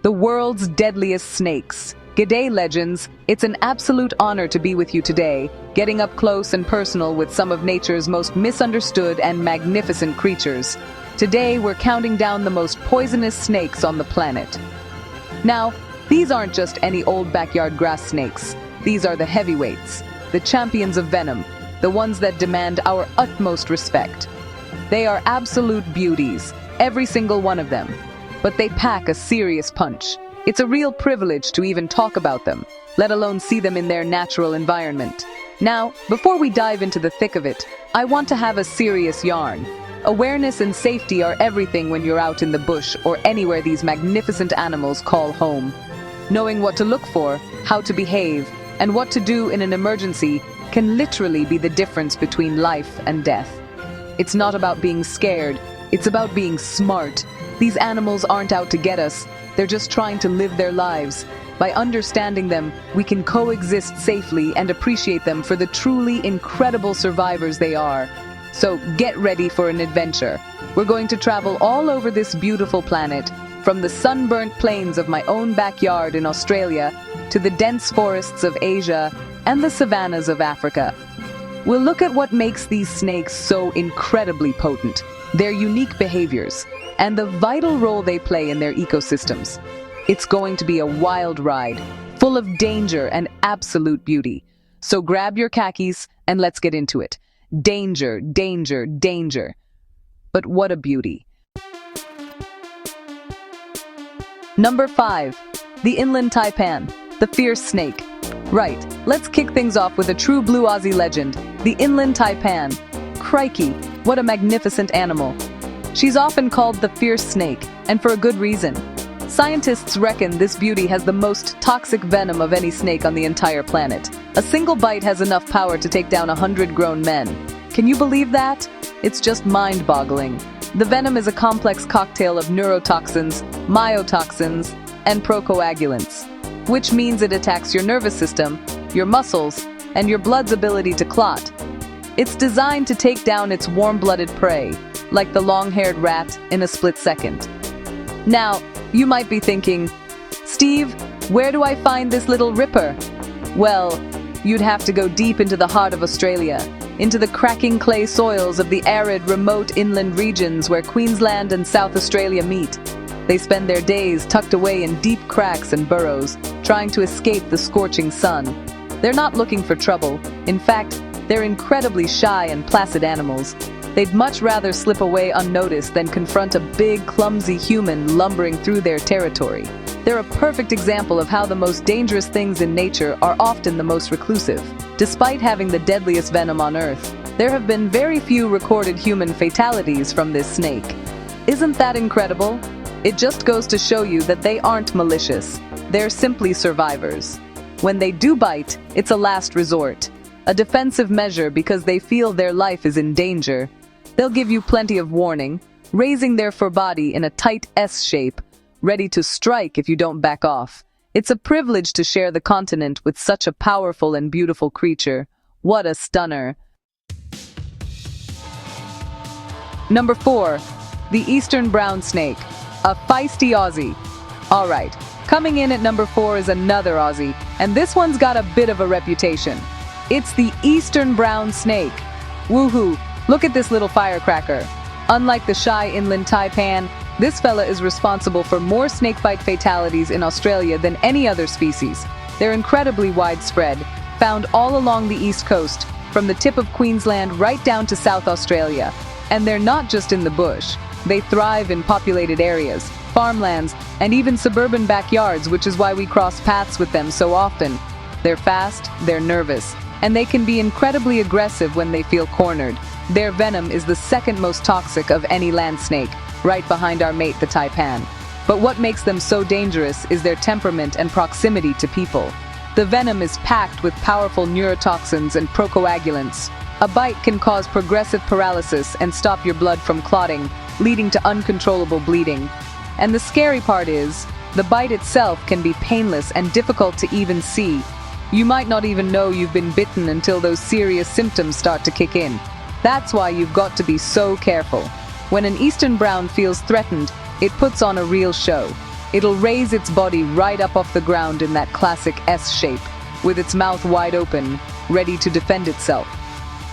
the world's deadliest snakes. G'day, legends. It's an absolute honor to be with you today, getting up close and personal with some of nature's most misunderstood and magnificent creatures. Today, we're counting down the most poisonous snakes on the planet. Now, these aren't just any old backyard grass snakes. These are the heavyweights, the champions of venom, the ones that demand our utmost respect. They are absolute beauties, every single one of them. But they pack a serious punch. It's a real privilege to even talk about them, let alone see them in their natural environment. Now, before we dive into the thick of it, I want to have a serious yarn. Awareness and safety are everything when you're out in the bush or anywhere these magnificent animals call home. Knowing what to look for, how to behave, and what to do in an emergency can literally be the difference between life and death. It's not about being scared, it's about being smart. These animals aren't out to get us, they're just trying to live their lives. By understanding them, we can coexist safely and appreciate them for the truly incredible survivors they are. So get ready for an adventure. We're going to travel all over this beautiful planet, from the sunburnt plains of my own backyard in Australia to the dense forests of Asia and the savannas of Africa. We'll look at what makes these snakes so incredibly potent, their unique behaviors, and the vital role they play in their ecosystems. It's going to be a wild ride, full of danger and absolute beauty. So grab your khakis and let's get into it. Danger, danger, danger. But what a beauty. Number 5. The inland taipan, the fierce snake. Right, let's kick things off with a true blue Aussie legend, the inland taipan. Crikey, what a magnificent animal. She's often called the fierce snake, and for a good reason. Scientists reckon this beauty has the most toxic venom of any snake on the entire planet. A single bite has enough power to take down 100 grown men. Can you believe that? It's just mind-boggling. The venom is a complex cocktail of neurotoxins, myotoxins, and procoagulants, which means it attacks your nervous system, your muscles, and your blood's ability to clot. It's designed to take down its warm-blooded prey, like the long-haired rat, in a split second. Now, you might be thinking, Steve, where do I find this little ripper? Well, you'd have to go deep into the heart of Australia, into the cracking clay soils of the arid, remote inland regions where Queensland and South Australia meet. They spend their days tucked away in deep cracks and burrows, trying to escape the scorching sun. They're not looking for trouble. In fact, they're incredibly shy and placid animals. They'd much rather slip away unnoticed than confront a big, clumsy human lumbering through their territory. They're a perfect example of how the most dangerous things in nature are often the most reclusive. Despite having the deadliest venom on Earth, there have been very few recorded human fatalities from this snake. Isn't that incredible? It just goes to show you that they aren't malicious. They're simply survivors. When they do bite, it's a last resort. A defensive measure because they feel their life is in danger. They'll give you plenty of warning, raising their forebody in a tight S shape, ready to strike if you don't back off. It's a privilege to share the continent with such a powerful and beautiful creature. What a stunner. Number 4. The eastern brown snake, a feisty Aussie. Alright, coming in at number 4 is another Aussie, and this one's got a bit of a reputation. It's the eastern brown snake. Woohoo, look at this little firecracker. Unlike the shy inland taipan, this fella is responsible for more snakebite fatalities in Australia than any other species. They're incredibly widespread, found all along the east coast, from the tip of Queensland right down to South Australia. And they're not just in the bush. They thrive in populated areas, farmlands, and even suburban backyards, which is why we cross paths with them so often. They're fast, they're nervous, and they can be incredibly aggressive when they feel cornered. Their venom is the second most toxic of any land snake, right behind our mate the taipan. But what makes them so dangerous is their temperament and proximity to people. The venom is packed with powerful neurotoxins and procoagulants. A bite can cause progressive paralysis and stop your blood from clotting, leading to uncontrollable bleeding. And the scary part is, the bite itself can be painless and difficult to even see. You might not even know you've been bitten until those serious symptoms start to kick in. That's why you've got to be so careful. When an eastern brown feels threatened, it puts on a real show. It'll raise its body right up off the ground in that classic S shape, with its mouth wide open, ready to defend itself.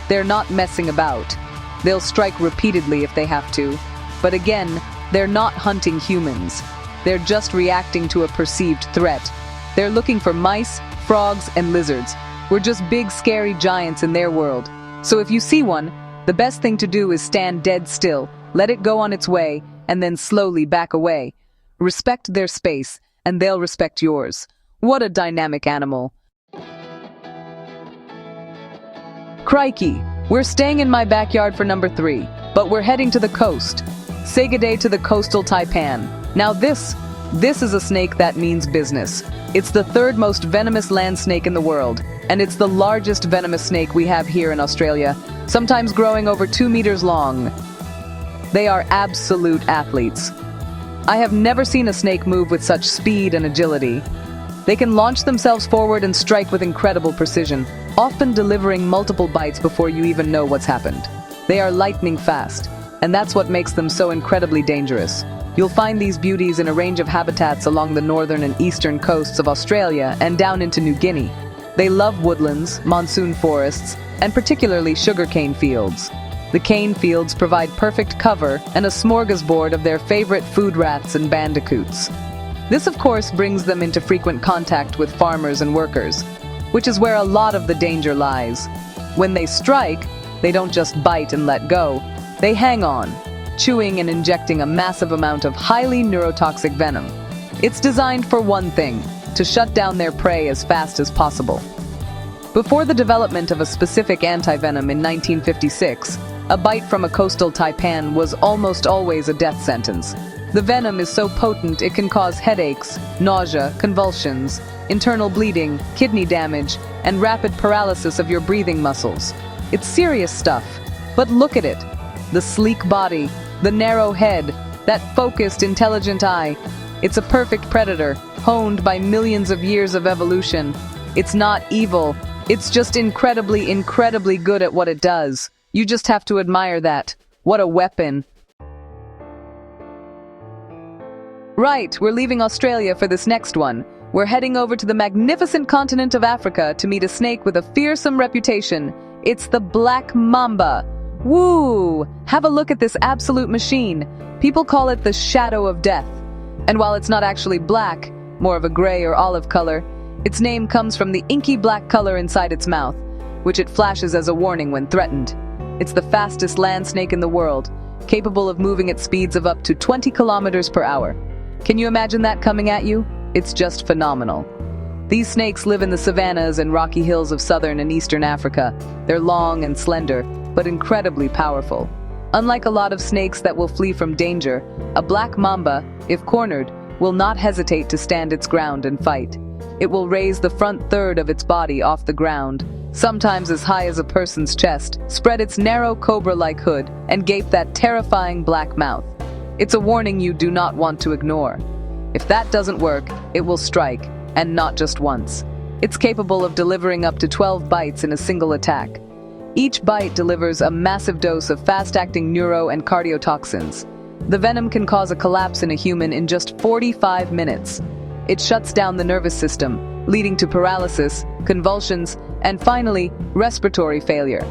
They're not messing about. They'll strike repeatedly if they have to. But again, they're not hunting humans. They're just reacting to a perceived threat. They're looking for mice, frogs, and lizards. We're just big, scary giants in their world. So if you see one, the best thing to do is stand dead still, let it go on its way, and then slowly back away. Respect their space, and they'll respect yours. What a dynamic animal. Crikey, we're staying in my backyard for number 3, but we're heading to the coast. Say good day to the coastal Taipan. Now this is a snake that means business. It's the 3rd most venomous land snake in the world, and it's the largest venomous snake we have here in Australia, sometimes growing over 2 meters long. They are absolute athletes. I have never seen a snake move with such speed and agility. They can launch themselves forward and strike with incredible precision, often delivering multiple bites before you even know what's happened. They are lightning fast, and that's what makes them so incredibly dangerous. You'll find these beauties in a range of habitats along the northern and eastern coasts of Australia and down into New Guinea. They love woodlands, monsoon forests, and particularly sugarcane fields. The cane fields provide perfect cover and a smorgasbord of their favorite food rats and bandicoots. This, of course, brings them into frequent contact with farmers and workers, which is where a lot of the danger lies. When they strike, they don't just bite and let go. They hang on, chewing and injecting a massive amount of highly neurotoxic venom. It's designed for one thing, to shut down their prey as fast as possible. Before the development of a specific antivenom in 1956, a bite from a coastal taipan was almost always a death sentence. The venom is so potent it can cause headaches, nausea, convulsions, internal bleeding, kidney damage, and rapid paralysis of your breathing muscles. It's serious stuff. But look at it. The sleek body, the narrow head, that focused, intelligent eye. It's a perfect predator, honed by millions of years of evolution. It's not evil. It's just incredibly, incredibly good at what it does. You just have to admire that. What a weapon. Right, we're leaving Australia for this next one. We're heading over to the magnificent continent of Africa to meet a snake with a fearsome reputation. It's the black mamba. Woo! Have a look at this absolute machine. People call it the shadow of death. And while it's not actually black, more of a gray or olive color, its name comes from the inky black color inside its mouth, which it flashes as a warning when threatened. It's the fastest land snake in the world, capable of moving at speeds of up to 20 kilometers per hour. Can you imagine that coming at you? It's just phenomenal. These snakes live in the savannas and rocky hills of southern and eastern Africa. They're long and slender, but incredibly powerful. Unlike a lot of snakes that will flee from danger, a black mamba, if cornered, will not hesitate to stand its ground and fight. It will raise the front third of its body off the ground, sometimes as high as a person's chest, spread its narrow cobra-like hood, and gape that terrifying black mouth. It's a warning you do not want to ignore. If that doesn't work, it will strike, and not just once. It's capable of delivering up to 12 bites in a single attack. Each bite delivers a massive dose of fast-acting neuro and cardiotoxins. The venom can cause a collapse in a human in just 45 minutes. It shuts down the nervous system, leading to paralysis, convulsions, and finally, respiratory failure.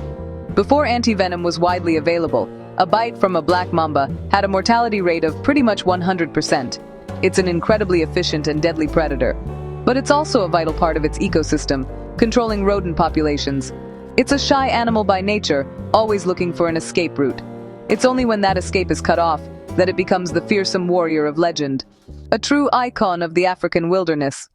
Before antivenom was widely available, a bite from a black mamba had a mortality rate of pretty much 100%. It's an incredibly efficient and deadly predator, but it's also a vital part of its ecosystem, controlling rodent populations. It's a shy animal by nature, always looking for an escape route. It's only when that escape is cut off that it becomes the fearsome warrior of legend, a true icon of the African wilderness.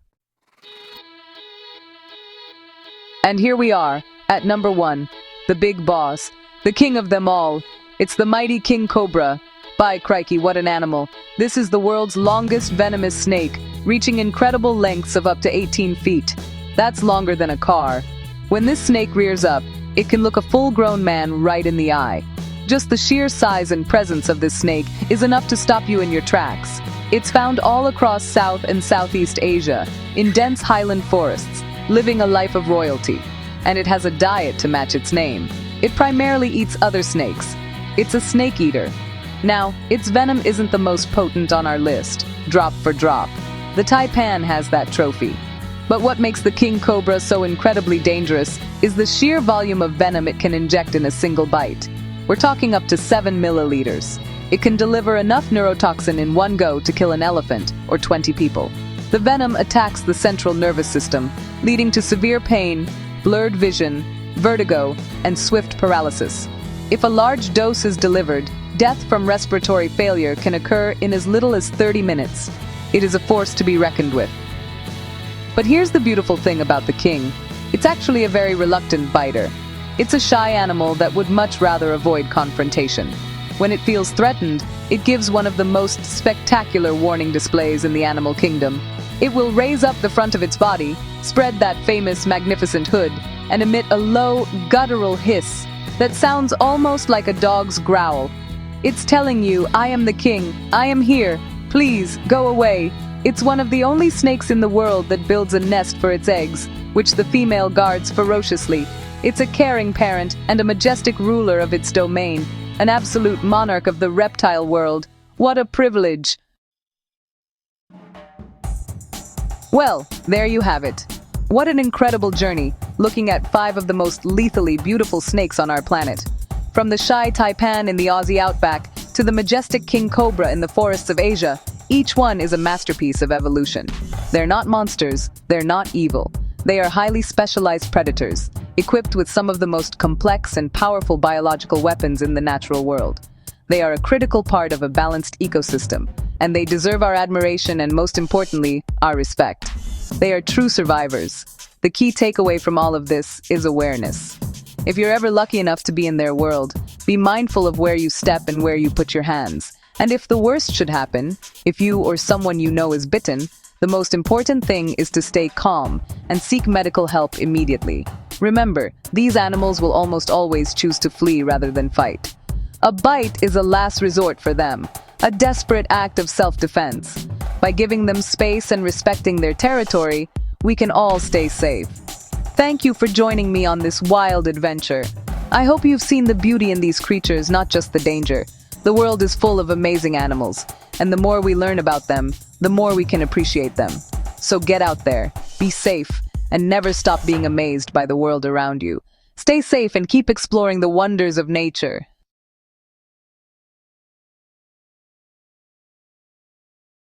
And here we are, at number 1, the big boss, the king of them all. It's the mighty King Cobra. By Crikey, what an animal. This is the world's longest venomous snake, reaching incredible lengths of up to 18 feet. That's longer than a car. When this snake rears up, it can look a full-grown man right in the eye. Just the sheer size and presence of this snake is enough to stop you in your tracks. It's found all across South and Southeast Asia, in dense highland forests, living a life of royalty. And it has a diet to match its name. It primarily eats other snakes. It's a snake eater. Now, its venom isn't the most potent on our list, drop for drop. The Taipan has that trophy. But what makes the king cobra so incredibly dangerous is the sheer volume of venom it can inject in a single bite. We're talking up to 7 milliliters. It can deliver enough neurotoxin in one go to kill an elephant or 20 people. The venom attacks the central nervous system, leading to severe pain, blurred vision, vertigo, and swift paralysis. If a large dose is delivered, death from respiratory failure can occur in as little as 30 minutes. It is a force to be reckoned with. But here's the beautiful thing about the king. It's actually a very reluctant biter. It's a shy animal that would much rather avoid confrontation. When it feels threatened, it gives one of the most spectacular warning displays in the animal kingdom. It will raise up the front of its body, spread that famous magnificent hood, and emit a low, guttural hiss that sounds almost like a dog's growl. It's telling you, I am the king, I am here, please, go away. It's one of the only snakes in the world that builds a nest for its eggs, which the female guards ferociously. It's a caring parent and a majestic ruler of its domain, an absolute monarch of the reptile world. What a privilege! Well, there you have it. What an incredible journey, looking at 5 of the most lethally beautiful snakes on our planet. From the shy Taipan in the Aussie outback to the majestic king cobra in the forests of Asia, each one is a masterpiece of evolution. They're not monsters, they're not evil. They are highly specialized predators, equipped with some of the most complex and powerful biological weapons in the natural world. They are a critical part of a balanced ecosystem, and they deserve our admiration and, most importantly, our respect. They are true survivors. The key takeaway from all of this is awareness. If you're ever lucky enough to be in their world, be mindful of where you step and where you put your hands. And if the worst should happen, if you or someone you know is bitten, the most important thing is to stay calm and seek medical help immediately. Remember, these animals will almost always choose to flee rather than fight. A bite is a last resort for them, a desperate act of self-defense. By giving them space and respecting their territory, we can all stay safe. Thank you for joining me on this wild adventure. I hope you've seen the beauty in these creatures, not just the danger. The world is full of amazing animals, and the more we learn about them, the more we can appreciate them. So get out there, be safe, and never stop being amazed by the world around you. Stay safe and keep exploring the wonders of nature.